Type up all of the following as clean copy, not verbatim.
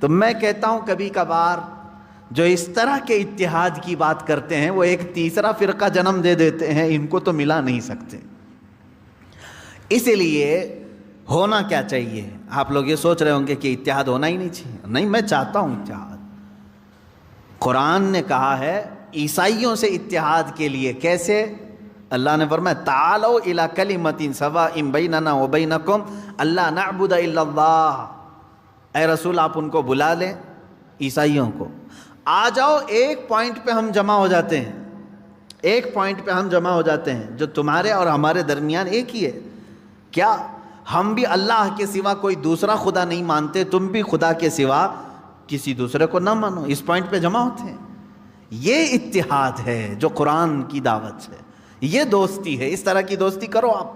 تو میں کہتا ہوں کبھی کبھار جو اس طرح کے اتحاد کی بات کرتے ہیں وہ ایک تیسرا فرقہ جنم دے دیتے ہیں، ان کو تو ملا نہیں سکتے۔ اسی لیے ہونا کیا چاہیے؟ آپ لوگ یہ سوچ رہے ہوں گے کہ اتحاد ہونا ہی نہیں چاہیے۔ نہیں، میں چاہتا ہوں اتحاد۔ قرآن نے کہا ہے عیسائیوں سے اتحاد کے لیے کیسے؟ اللہ نے فرمایا تعالوا الی کلمۃ سواء بیننا وبینکم الا نعبد الا اللہ۔ اے رسول آپ ان کو بلا لیں، عیسائیوں کو، آ جاؤ ایک پوائنٹ پہ ہم جمع ہو جاتے ہیں، ایک پوائنٹ پہ ہم جمع ہو جاتے ہیں جو تمہارے اور ہمارے درمیان ایک ہی ہے۔ کیا؟ ہم بھی اللہ کے سوا کوئی دوسرا خدا نہیں مانتے، تم بھی خدا کے سوا کسی دوسرے کو نہ مانو، اس پوائنٹ پہ جمع ہوتے ہیں۔ یہ اتحاد ہے جو قرآن کی دعوت ہے، یہ دوستی ہے۔ اس طرح کی دوستی کرو آپ،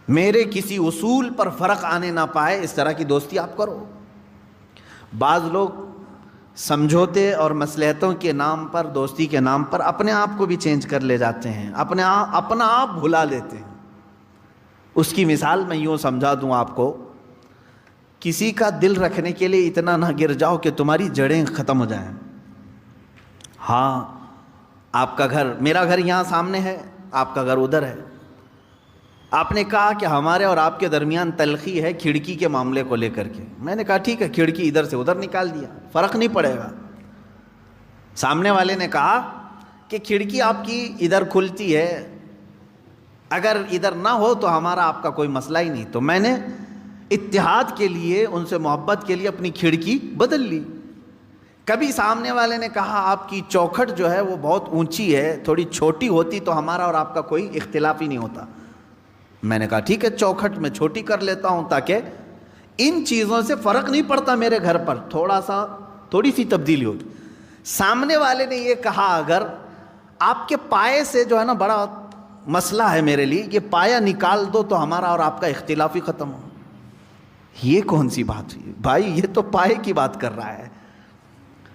میرے کسی اصول پر فرق آنے نہ پائے، اس طرح کی دوستی آپ کرو۔ بعض لوگ سمجھوتے اور مصلحتوں کے نام پر، دوستی کے نام پر اپنے آپ کو بھی چینج کر لے جاتے ہیں، اپنا آپ بھلا لیتے ہیں۔ اس کی مثال میں یوں سمجھا دوں آپ کو، کسی کا دل رکھنے کے لیے اتنا نہ گر جاؤ کہ تمہاری جڑیں ختم ہو جائیں۔ ہاں، آپ کا گھر، میرا گھر یہاں سامنے ہے، آپ کا گھر ادھر ہے۔ آپ نے کہا کہ ہمارے اور آپ کے درمیان تلخی ہے کھڑکی کے معاملے کو لے کر کے۔ میں نے کہا ٹھیک ہے، کھڑکی ادھر سے ادھر نکال دیا، فرق نہیں پڑے گا۔ سامنے والے نے کہا کہ کھڑکی آپ کی ادھر کھلتی ہے، اگر ادھر نہ ہو تو ہمارا آپ کا کوئی مسئلہ ہی نہیں۔ تو میں نے اتحاد کے لیے، ان سے محبت کے لیے اپنی کھڑکی بدل لی۔ کبھی سامنے والے نے کہا آپ کی چوکھٹ جو ہے وہ بہت اونچی ہے، تھوڑی چھوٹی ہوتی تو ہمارا اور آپ کا کوئی اختلاف ہی نہیں ہوتا۔ میں نے کہا ٹھیک ہے، چوکھٹ میں چھوٹی کر لیتا ہوں تاکہ ان چیزوں سے فرق نہیں پڑتا میرے گھر پر، تھوڑی سی تبدیلی ہوگی۔ سامنے والے نے یہ کہا اگر آپ کے پائے سے جو ہے نا بڑا مسئلہ ہے میرے لیے، یہ پایا نکال دو تو ہمارا اور آپ کا اختلاف ہی ختم ہو۔ یہ کون سی بات ہوئی بھائی؟ یہ تو پائے کی بات کر رہا ہے،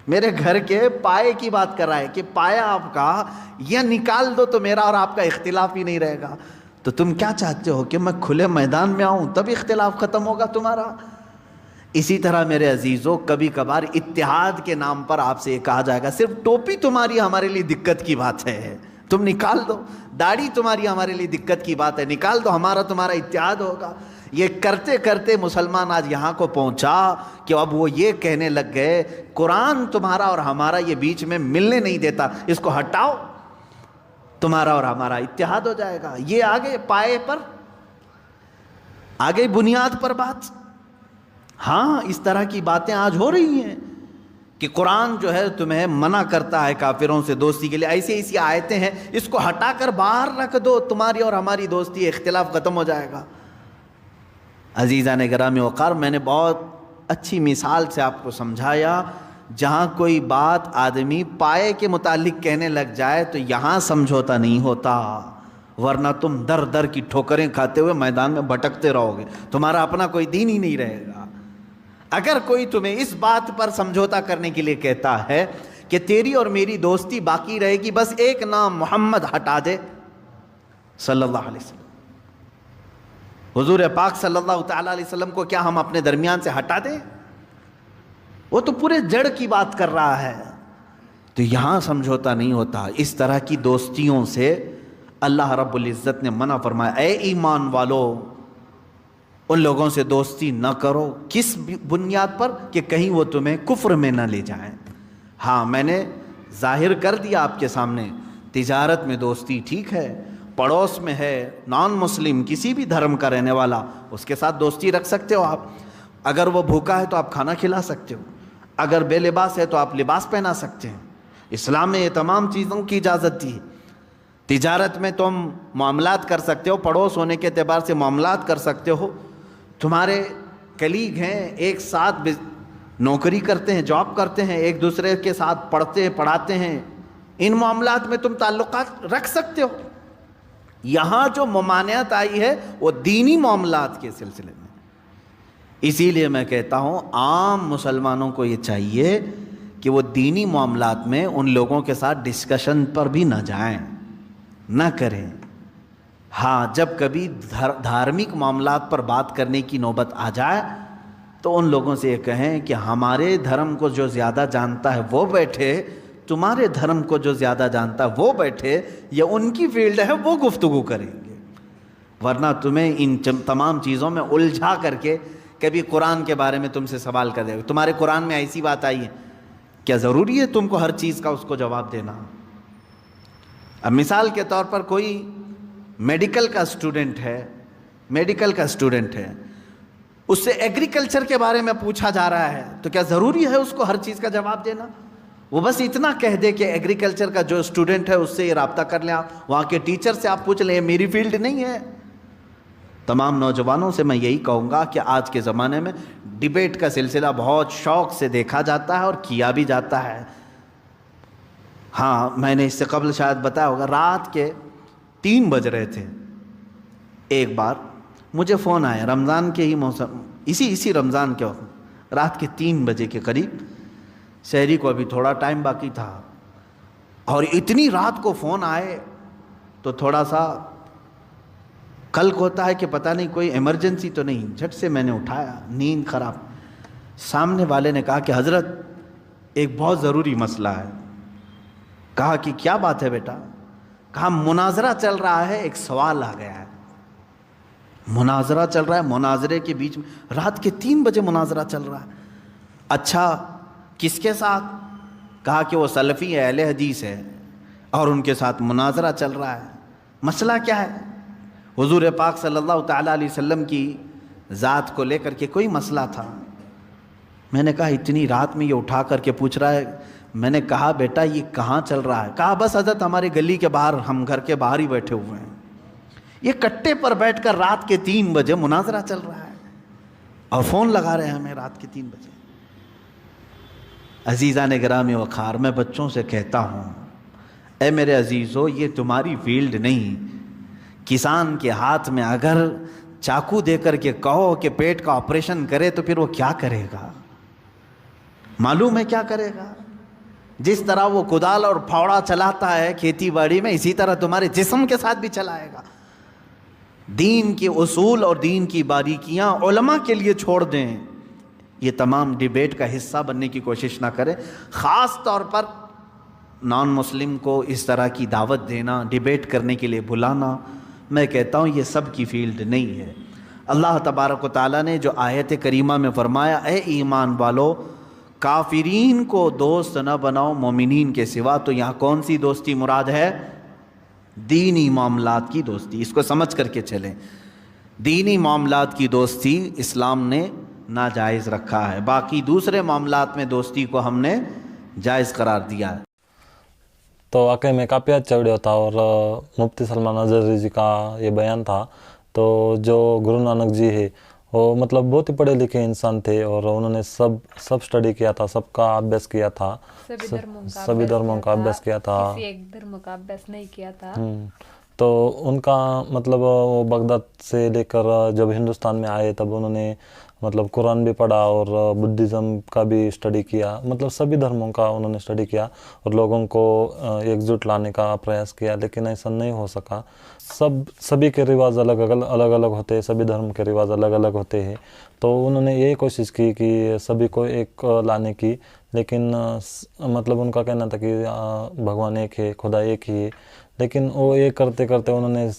میرے گھر کے پائے کی بات کر رہا ہے کہ پایا آپ کا یہ نکال دو تو میرا اور آپ کا اختلاف ہی نہیں رہے گا۔ تو تم کیا چاہتے ہو کہ میں کھلے میدان میں آؤں تب اختلاف ختم ہوگا تمہارا؟ اسی طرح میرے عزیزوں، کبھی کبھار اتحاد کے نام پر آپ سے یہ کہا جائے گا صرف ٹوپی تمہاری ہمارے لیے دقت کی بات ہے، تم نکال دو، داڑھی تمہاری ہمارے لیے دقت کی بات ہے، نکال دو، ہمارا تمہارا اتحاد ہوگا۔ یہ کرتے کرتے مسلمان آج یہاں کو پہنچا کہ اب وہ یہ کہنے لگ گئے قرآن تمہارا اور ہمارا یہ بیچ میں ملنے نہیں دیتا، اس کو ہٹاؤ، تمہارا اور ہمارا اتحاد ہو جائے گا۔ یہ آگے پائے پر، آگے بنیاد پر بات۔ ہاں، اس طرح کی باتیں آج ہو رہی ہیں کہ قرآن جو ہے تمہیں منع کرتا ہے کافروں سے دوستی کے لیے، ایسی آیتیں ہیں، اس کو ہٹا کر باہر رکھ دو، تمہاری اور ہماری دوستی، اختلاف ختم ہو جائے گا۔ عزیزان گرامی وقار، میں نے بہت اچھی مثال سے آپ کو سمجھایا، جہاں کوئی بات آدمی پائے کے متعلق کہنے لگ جائے تو یہاں سمجھوتا نہیں ہوتا، ورنہ تم در در کی ٹھوکریں کھاتے ہوئے میدان میں بھٹکتے رہو گے، تمہارا اپنا کوئی دین ہی نہیں رہے گا۔ اگر کوئی تمہیں اس بات پر سمجھوتا کرنے کے لیے کہتا ہے کہ تیری اور میری دوستی باقی رہے گی، بس ایک نام محمد ہٹا دے صلی اللہ علیہ وسلم، حضور پاک صلی اللہ تعالیٰ علیہ وسلم کو کیا ہم اپنے درمیان سے ہٹا دیں؟ وہ تو پورے جڑ کی بات کر رہا ہے۔ تو یہاں سمجھوتا نہیں ہوتا، اس طرح کی دوستیوں سے اللہ رب العزت نے منع فرمایا، اے ایمان والو ان لوگوں سے دوستی نہ کرو۔ کس بنیاد پر؟ کہ کہیں وہ تمہیں کفر میں نہ لے جائیں۔ ہاں، میں نے ظاہر کر دیا آپ کے سامنے، تجارت میں دوستی ٹھیک ہے، پڑوس میں ہے نان مسلم کسی بھی دھرم کا رہنے والا، اس کے ساتھ دوستی رکھ سکتے ہو آپ۔ اگر وہ بھوکا ہے تو آپ کھانا کھلا سکتے ہو، اگر بے لباس ہے تو آپ لباس پہنا سکتے ہیں۔ اسلام نے یہ تمام چیزوں کی اجازت دی۔ تجارت میں تم معاملات کر سکتے ہو، پڑوس ہونے کے اعتبار سے معاملات کر سکتے ہو، تمہارے کلیگ ہیں، ایک ساتھ نوکری کرتے ہیں، جاب کرتے ہیں، ایک دوسرے کے ساتھ پڑھتے ہیں، پڑھاتے ہیں، ان معاملات میں تم تعلقات رکھ سکتے ہو۔ یہاں جو ممانعت آئی ہے وہ دینی معاملات کے سلسلے میں۔ اسی لیے میں کہتا ہوں عام مسلمانوں کو یہ چاہیے کہ وہ دینی معاملات میں ان لوگوں کے ساتھ ڈسکشن پر بھی نہ جائیں، نہ کریں۔ ہاں، جب کبھی دھارمک معاملات پر بات کرنے کی نوبت آ جائے تو ان لوگوں سے یہ کہیں کہ ہمارے دھرم کو جو زیادہ جانتا ہے وہ بیٹھے، تمہارے دھرم کو جو زیادہ جانتا ہے وہ بیٹھے، یا ان کی فیلڈ ہے وہ گفتگو کریں گے، ورنہ تمہیں ان تمام چیزوں میں الجھا کر کے کبھی قرآن کے بارے میں تم سے سوال کر دے گا، تمہارے قرآن میں ایسی بات آئی ہے، کیا ضروری ہے تم کو ہر چیز کا اس کو جواب دینا؟ اب مثال کے طور پر کوئی میڈیکل کا اسٹوڈنٹ ہے، اس سے ایگریکلچر کے بارے میں پوچھا جا رہا ہے، تو کیا ضروری ہے اس کو ہر چیز کا جواب دینا؟ وہ بس اتنا کہہ دے کہ ایگریکلچر کا جو اسٹوڈنٹ ہے اس سے یہ رابطہ کر لیں، آپ وہاں کے ٹیچر سے آپ پوچھ لیں، یہ میری فیلڈ نہیں ہے۔ تمام نوجوانوں سے میں یہی کہوں گا کہ آج کے زمانے میں ڈیبیٹ کا سلسلہ بہت شوق سے دیکھا جاتا ہے اور کیا بھی جاتا ہے۔ ہاں، میں نے اس سے قبل شاید بتایا ہوگا، رات کے 3 بج رہے تھے، ایک بار مجھے فون آیا، رمضان کے ہی موسم، اسی رمضان کے وقت رات کے 3 بجے کے قریب، شہری کو ابھی تھوڑا ٹائم باقی تھا، اور اتنی رات کو فون آئے تو تھوڑا سا قلق ہوتا ہے کہ پتہ نہیں کوئی ایمرجنسی تو نہیں۔ جھٹ سے میں نے اٹھایا، نیند خراب، سامنے والے نے کہا کہ حضرت ایک بہت ضروری مسئلہ ہے۔ کہا کہ کیا بات ہے بیٹا؟ کہا مناظرہ چل رہا ہے، ایک سوال آ گیا ہے، مناظرہ چل رہا ہے، مناظرے کے بیچ میں رات کے 3 بجے مناظرہ چل رہا ہے۔ اچھا، کس کے ساتھ؟ کہا کہ وہ سلفی ہے، اہل حدیث ہے، اور ان کے ساتھ مناظرہ چل رہا ہے۔ مسئلہ کیا ہے؟ حضور پاک صلی اللہ تعالیٰ علیہ وسلم کی ذات کو لے کر کے کوئی مسئلہ تھا۔ میں نے کہا اتنی رات میں یہ اٹھا کر کے پوچھ رہا ہے؟ میں نے کہا بیٹا یہ کہاں چل رہا ہے؟ کہا بس حضرت ہمارے گلی کے باہر، ہم گھر کے باہر ہی بیٹھے ہوئے ہیں، یہ کٹے پر بیٹھ کر رات کے 3 بجے مناظرہ چل رہا ہے اور فون لگا رہے ہیں ہمیں رات کے 3 بجے۔ عزیزان گرامی وقار، میں بچوں سے کہتا ہوں، اے میرے عزیزو، یہ تمہاری فیلڈ نہیں۔ کسان کے ہاتھ میں اگر چاقو دے کر کے کہو کہ پیٹ کا آپریشن کرے تو پھر وہ کیا کرے گا؟ معلوم ہے کیا کرے گا؟ جس طرح وہ کدال اور پھاوڑا چلاتا ہے کھیتی باڑی میں، اسی طرح تمہارے جسم کے ساتھ بھی چلائے گا۔ دین کے اصول اور دین کی باریکیاں علماء کے لیے چھوڑ دیں، یہ تمام ڈیبیٹ کا حصہ بننے کی کوشش نہ کریں۔ خاص طور پر نان مسلم کو اس طرح کی دعوت دینا، ڈیبیٹ کرنے کے لیے بلانا، میں کہتا ہوں یہ سب کی فیلڈ نہیں ہے۔ اللہ تبارک و تعالیٰ نے جو آیت کریمہ میں فرمایا، اے ایمان والو کافرین کو دوست نہ بناؤ مومنین کے سوا، تو یہاں کون سی دوستی مراد ہے؟ دینی معاملات کی دوستی، اس کو سمجھ کر کے چلیں۔ دینی معاملات کی دوستی اسلام نے ناجائز رکھا ہے، باقی دوسرے معاملات میں دوستی کو ہم نے جائز قرار دیا ہے۔ تو واقعی میں کافی اچھا ویڈیو تھا، اور مفتی سلمان اظہری جی کا یہ بیان تھا۔ تو جو گرو نانک جی ہے وہ مطلب بہت ہی پڑھے لکھے انسان تھے، اور انہوں نے سب اسٹڈی کیا تھا، سب کا ابیاس کیا تھا، سبھی دھرموں کا ابیاس کیا تھا، کسی ایک دھرم کا ابیاس نہیں کیا تھا۔ تو ان کا مطلب وہ بغداد سے لے کر جب ہندوستان میں آئے تب انہوں نے مطلب قرآن بھی پڑھا اور بدھزم کا بھی اسٹڈی کیا، مطلب سبھی دھرموں کا انہوں نے اسٹڈی کیا اور لوگوں کو ایک جٹ لانے کا پریاس کیا، لیکن ایسا نہیں ہو سکا۔ سبھی کے رواج الگ الگ ہوتے ہیں، سبھی دھرم کے رواج الگ الگ ہوتے ہیں، تو انہوں نے یہی کوشش کی کہ سبھی کو ایک لانے کی، لیکن مطلب ان کا کہنا تھا کہ بھگوان ایک ہے، خدا ایک ہی ہے، لیکن وہ یہ کرتے کرتے انہوں نے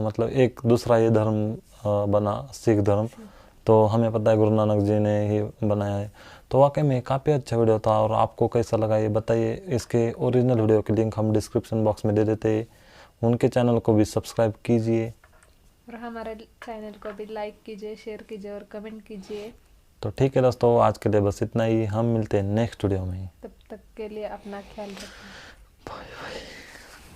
مطلب ایک دوسرا یہ دھرم بنا، سکھ دھرم، تو ہمیں پتہ ہے گرو نانک جی نے ہی بنایا ہے۔ تو واقعی میں کافی اچھا ویڈیو تھا، اور آپ کو کیسا لگا یہ بتائیے۔ اس کے اوریجنل ویڈیو کے لنک ہم ڈسکرپشن باکس میں دے دیتے ہیں، ان کے چینل کو بھی سبسکرائب کیجئے، اور ہمارے چینل کو بھی لائک کیجئے، شیئر کیجئے اور کمنٹ کیجئے۔ تو ٹھیک ہے دوستو، آج کے لیے بس اتنا ہی، ہم ملتے ہیں نیکسٹ ویڈیو میں۔ تب تک کے لیے اپنا خیال رکھیں۔ Bye bye.